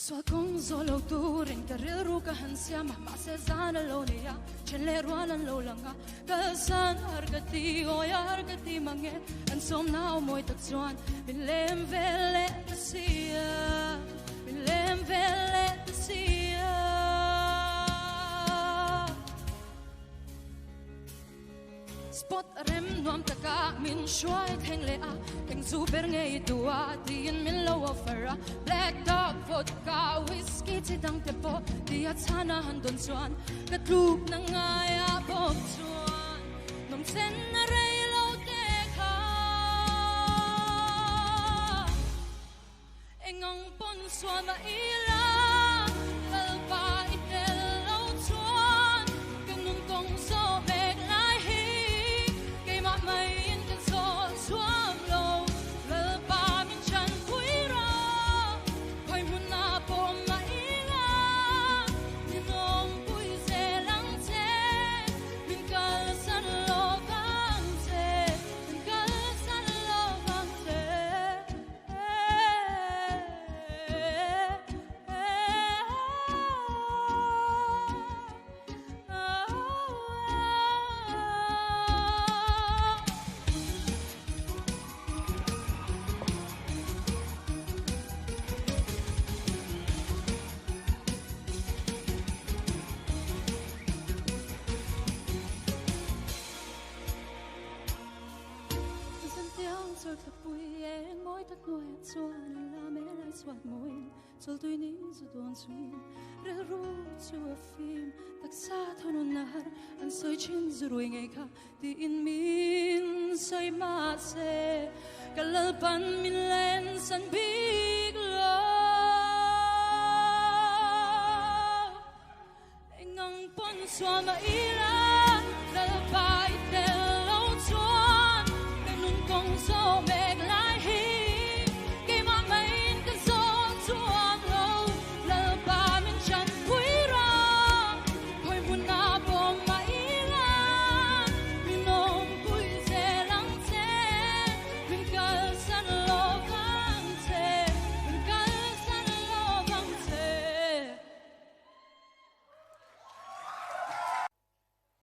Sua kong zolo turing kariru ka hansia mama se zana lo niya chenle ruanan lo langa kasan argati o argati mange an som na moy tak chuan bilem vele sia bilem vele sia spot rem nuam taka min shwai theng le a teng zu ber nge tua tin min lo ofera black dog vodka whiskey chi dang te po dia chana han don chuan ka tlup na nga ya pop chuan nom sen na rei lo te kha engang pon swa ma ila lal pa itel lo chuan kang nung kong so mek lai hi ke ma mai in kan so swam lo lal pa min chan pui ra khoi mun na po ma ila ni nong pui se lang che min kal san lo bang che min kal san lo bang che ta pui en moi tak noi chuan la me lai swat moin chol tui ni zu don swin re ru chu a film tak sa thon nar an soi chin zu rui ngai kha ti in min soi ma se kalal pan min len san big lo engang pon swa ma ila